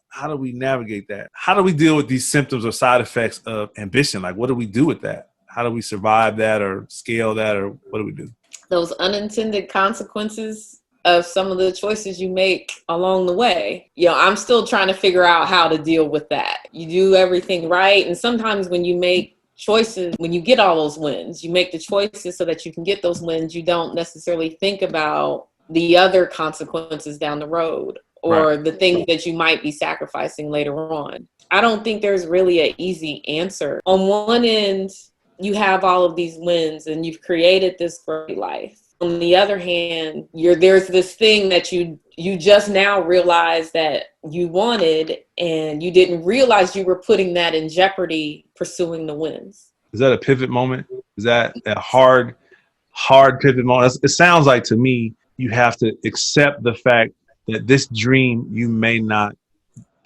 How do we navigate that? How do we deal with these symptoms or side effects of ambition? Like, what do we do with that? How do we survive that or scale that, or what do we do? Those unintended consequences of some of the choices you make along the way. I'm still trying to figure out how to deal with that. You do everything right. And sometimes when you make choices, when you get all those wins, you make the choices so that you can get those wins. You don't necessarily think about the other consequences down the road or right. The things that you might be sacrificing later on. I don't think there's really an easy answer. On one end, you have all of these wins and you've created this great life. on the other hand, there's this thing that you just now realize that you wanted, and you didn't realize you were putting that in jeopardy pursuing the wins. Is that a pivot moment? Is that a hard pivot moment? It sounds like to me you have to accept the fact that this dream you may not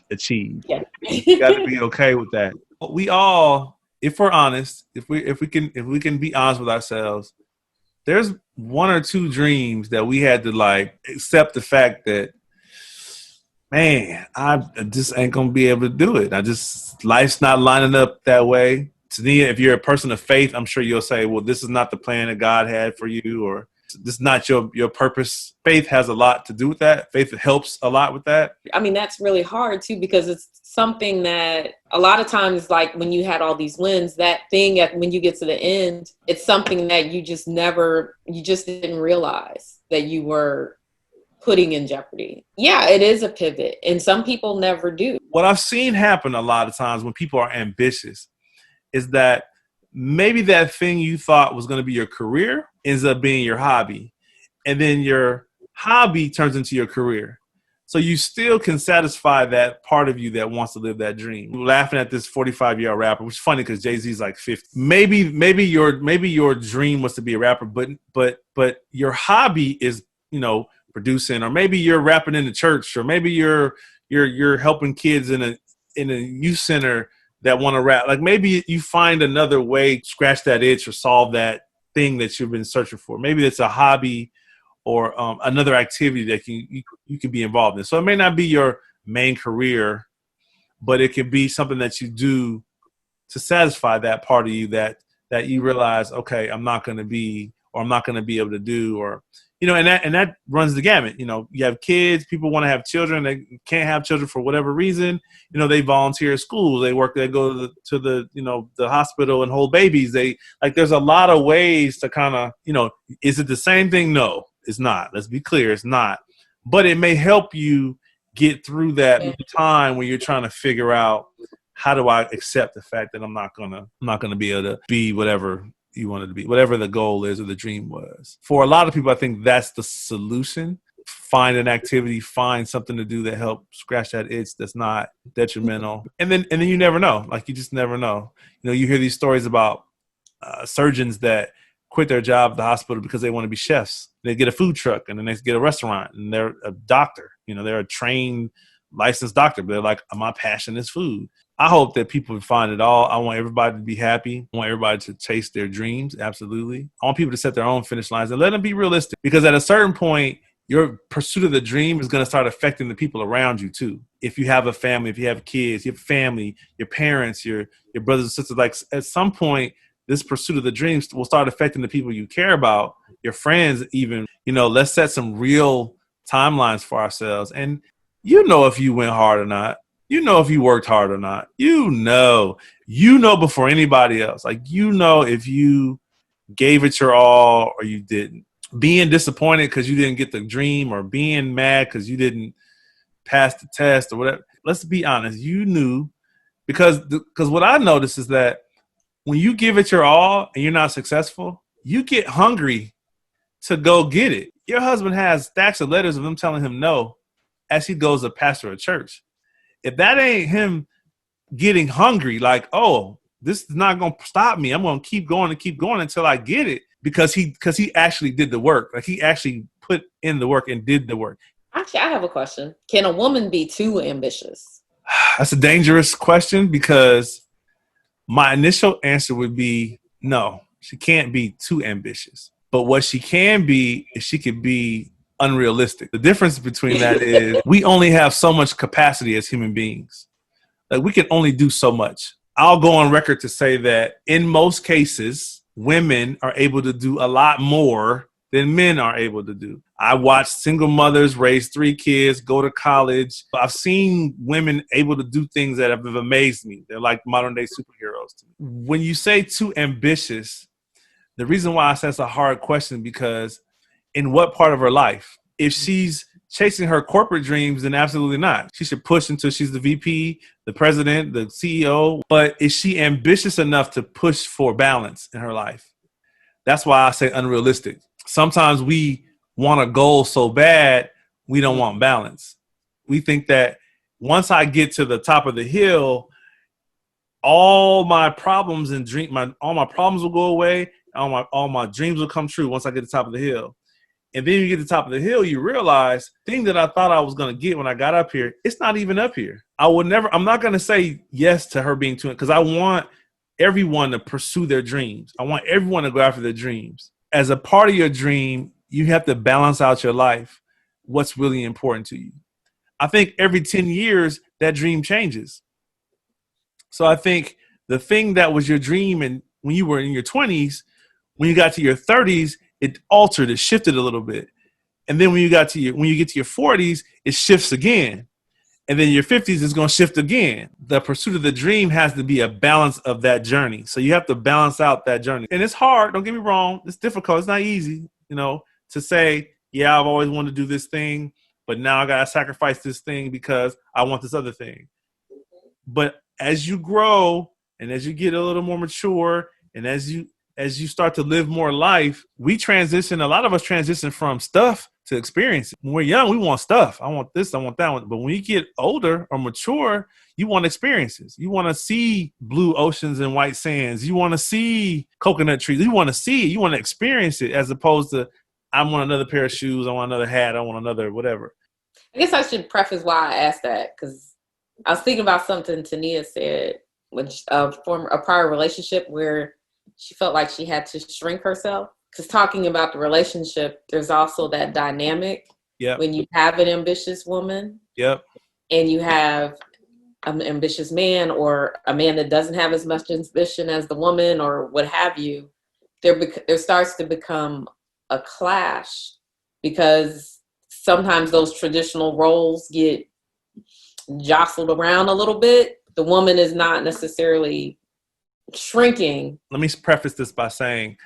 achieve. Yeah. You got to be okay with that. We all, if we're honest, if we can be honest with ourselves, there's one or two dreams that we had to like accept the fact that, man, I just ain't gonna be able to do it. Life's not lining up that way. Tania, if you're a person of faith, I'm sure you'll say, well, this is not the plan that God had for you, or this is not your purpose. Faith has a lot to do with that. Faith helps a lot with that. I mean, that's really hard too, because it's something that a lot of times, like when you had all these wins, that thing when you get to the end, it's something that you just didn't realize that you were putting in jeopardy. Yeah, it is a pivot, and some people never do. What I've seen happen a lot of times when people are ambitious is that maybe that thing you thought was going to be your career ends up being your hobby. And then your hobby turns into your career. So you still can satisfy that part of you that wants to live that dream. We're laughing at this 45-year-old rapper, which is funny because Jay-Z's like 50. Maybe your dream was to be a rapper, but your hobby is, producing, or maybe you're rapping in the church, or maybe you're helping kids in a youth center that want to rap. Like maybe you find another way, scratch that itch or solve that thing that you've been searching for. Maybe it's a hobby or another activity that you can be involved in. So it may not be your main career, but it could be something that you do to satisfy that part of you that you realize, okay, I'm not going to be able to do, or and that runs the gamut. You have kids, people want to have children, they can't have children for whatever reason. They volunteer at schools, they go to the hospital and hold babies. There's a lot of ways to kind of, is it the same thing? No, it's not. Let's be clear, it's not. But it may help you get through that time when you're trying to figure out, how do I accept the fact that I'm not gonna be able to be whatever you wanted to be, whatever the goal is or the dream was. For a lot of people, I think that's the solution. Find an activity, find something to do that helps scratch that itch that's not detrimental. And then you never know. Like, you just never know. You hear these stories about surgeons that quit their job at the hospital because they want to be chefs. They get a food truck and then they get a restaurant, and they're a doctor. They're a trained, licensed doctor, but they're like, my passion is food. I hope that people find it all. I want everybody to be happy. I want everybody to chase their dreams. Absolutely. I want people to set their own finish lines and let them be realistic, because at a certain point, your pursuit of the dream is going to start affecting the people around you too. If you have a family, if you have kids, your family, your parents, your brothers and sisters, like at some point, this pursuit of the dreams will start affecting the people you care about, your friends even. Let's set some real timelines for ourselves. And if you went hard or not. If you worked hard or not. Before anybody else. If you gave it your all or you didn't. Being disappointed because you didn't get the dream, or being mad because you didn't pass the test or whatever. Let's be honest. You knew, because what I noticed is that when you give it your all and you're not successful, you get hungry to go get it. Your husband has stacks of letters of them telling him no as he goes to pastor a church. If that ain't him getting hungry, like, oh, this is not going to stop me. I'm going to keep going until I get it, because he actually did the work. Like, he actually put in the work and did the work. Actually, I have a question. Can a woman be too ambitious? That's a dangerous question, because my initial answer would be no, she can't be too ambitious. But what she can be is she could be unrealistic. The difference between that is we only have so much capacity as human beings. Like, we can only do so much. I'll go on record to say that in most cases, women are able to do a lot more than men are able to do. I watched single mothers raise 3 kids, go to college. I've seen women able to do things that have amazed me. They're like modern day superheroes to me. When you say too ambitious, the reason why I say it's a hard question, because in what part of her life? If she's chasing her corporate dreams, then absolutely not. She should push until she's the VP, the president, the CEO. But is she ambitious enough to push for balance in her life? That's why I say unrealistic. sometimes we want a goal so bad, we don't want balance. We think that once I get to the top of the hill, all my problems and all my problems will go away. All my dreams will come true once I get to the top of the hill. And then you get to the top of the hill, you realize thing that I thought I was going to get when I got up here, it's not even up here. I'm not going to say yes to her being too, because I want everyone to pursue their dreams. I want everyone to go after their dreams. As a part of your dream, you have to balance out your life. What's really important to you. I think every 10 years, that dream changes. So I think the thing that was your dream and when you were in your 20s, when you got to your 30s, it altered, it shifted a little bit. And then when you get to your 40s, it shifts again. And then your 50s is going to shift again. The pursuit of the dream has to be a balance of that journey. So you have to balance out that journey. And it's hard. Don't get me wrong. It's difficult. It's not easy, to say, yeah, I've always wanted to do this thing, but now I got to sacrifice this thing because I want this other thing. But as you grow and as you get a little more mature and as you start to live more life, a lot of us transition from stuff to experience. When we're young, we want stuff. I want this, I want that one. But when you get older or mature, you want experiences. You want to see blue oceans and white sands. You want to see coconut trees. You want to experience it as opposed to, I want another pair of shoes. I want another hat. I want another whatever. I guess I should preface why I asked that, because I was thinking about something Tania said, which a prior relationship where she felt like she had to shrink herself. Because talking about the relationship, there's also that dynamic. Yep. When you have an ambitious woman. Yep. And you have an ambitious man or a man that doesn't have as much ambition as the woman or what have you, there starts to become a clash, because sometimes those traditional roles get jostled around a little bit. The woman is not necessarily shrinking. Let me preface this by saying,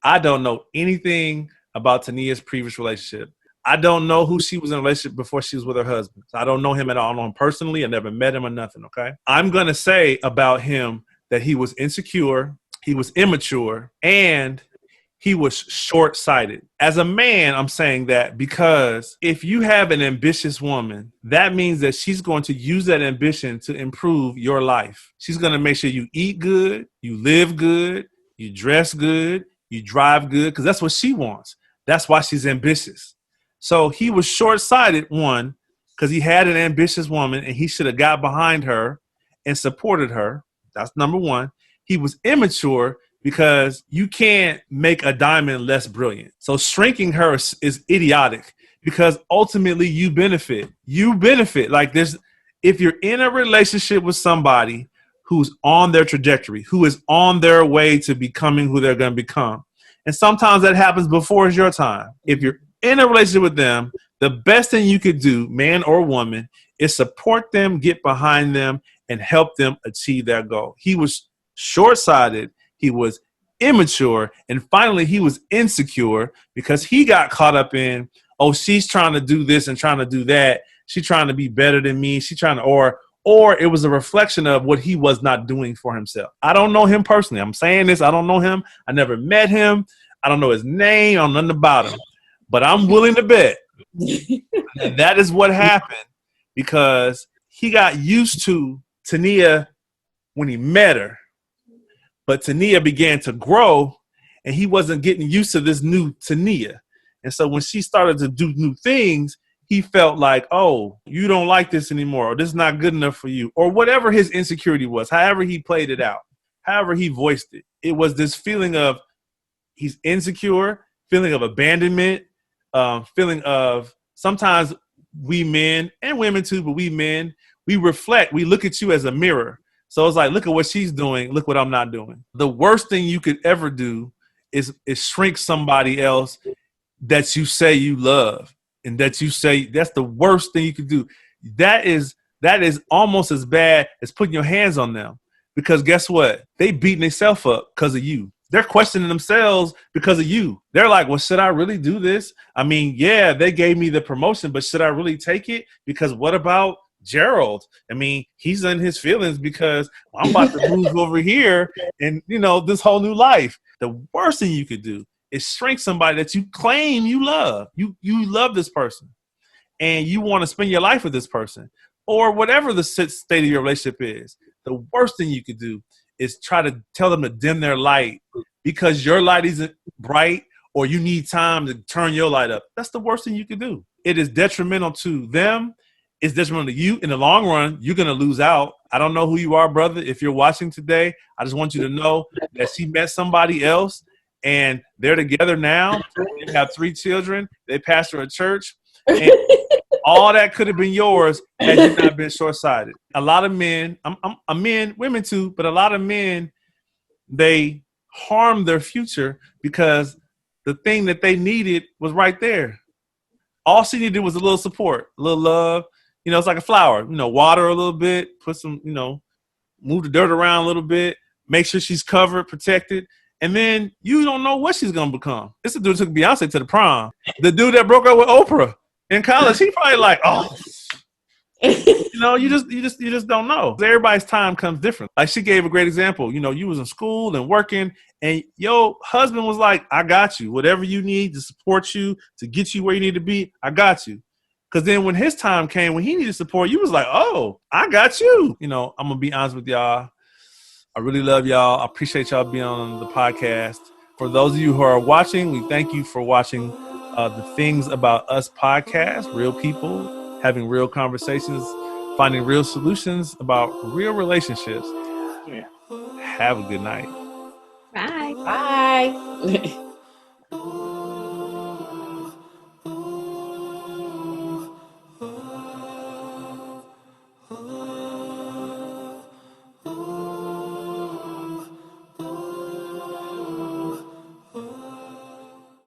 I don't know anything about Tania's previous relationship. I don't know who she was in a relationship before she was with her husband. I don't know him at all. I know him personally. I never met him or nothing, okay? I'm going to say about him that he was insecure, he was immature, and he was short-sighted. As a man, I'm saying that because if you have an ambitious woman, that means that she's going to use that ambition to improve your life. She's going to make sure you eat good, you live good, you dress good, you drive good, because that's what she wants. That's why she's ambitious. So he was short-sighted, one, because he had an ambitious woman and he should have got behind her and supported her. That's number one. He was immature because you can't make a diamond less brilliant. So shrinking her is idiotic, because ultimately you benefit. You benefit. Like if you're in a relationship with somebody who's on their trajectory, who is on their way to becoming who they're going to become. And sometimes that happens before it's your time. If you're in a relationship with them, the best thing you could do, man or woman, is support them, get behind them, and help them achieve their goal. He was short-sighted. He was immature. And finally, he was insecure because he got caught up in, oh, she's trying to do this and trying to do that. She's trying to be better than me. She's trying to, or it was a reflection of what he was not doing for himself. I don't know him personally. I'm saying this. I don't know him. I never met him. I don't know his name. I don't know nothing about him. But I'm willing to bet that is what happened, because he got used to Tania when he met her. But Tania began to grow, and he wasn't getting used to this new Tania. And so when she started to do new things, he felt like, oh, you don't like this anymore, or this is not good enough for you, or whatever his insecurity was, however he played it out, however he voiced it. It was this feeling of he's insecure, feeling of abandonment, feeling of sometimes we men and women too, but we men, we reflect, we look at you as a mirror. So it's like, look at what she's doing. Look what I'm not doing. The worst thing you could ever do is shrink somebody else that you say you love, and that you say that's the worst thing you could do. That is almost as bad as putting your hands on them, because guess what? They beating themselves up because of you. They're questioning themselves because of you. They're like, well, should I really do this? I mean, yeah, they gave me the promotion, but should I really take it? Because what about Gerald? I mean, he's in his feelings because I'm about to move over here and, this whole new life. The worst thing you could do is shrink somebody that you claim you love. You love this person and you want to spend your life with this person or whatever the state of your relationship is. The worst thing you could do is try to tell them to dim their light because your light isn't bright or you need time to turn your light up. That's the worst thing you could do. It is detrimental to them. It's detrimental to you. In the long run, you're going to lose out. I don't know who you are, brother. If you're watching today, I just want you to know that she met somebody else and they're together now. They have 3 children. They pastor a church. And all that could have been yours had you not been short-sighted. A lot of men, men, women too, but a lot of men, they harm their future because the thing that they needed was right there. All she needed was a little support, a little love. You know, it's like a flower. You know, water a little bit, put some, you know, move the dirt around a little bit, make sure she's covered, protected. And then you don't know what she's going to become. This is the dude who took Beyonce to the prom. The dude that broke up with Oprah in college, he probably like, oh, you know, you just don't know. Everybody's time comes different. Like she gave a great example. You know, you was in school and working and your husband was like, I got you. Whatever you need to support you, to get you where you need to be, I got you. Because then when his time came, when he needed support, you was like, oh, I got you. You know, I'm going to be honest with y'all. I really love y'all. I appreciate y'all being on the podcast. For those of you who are watching, we thank you for watching the Things About Us podcast. Real people having real conversations, finding real solutions about real relationships. Yeah. Have a good night. Bye. Bye.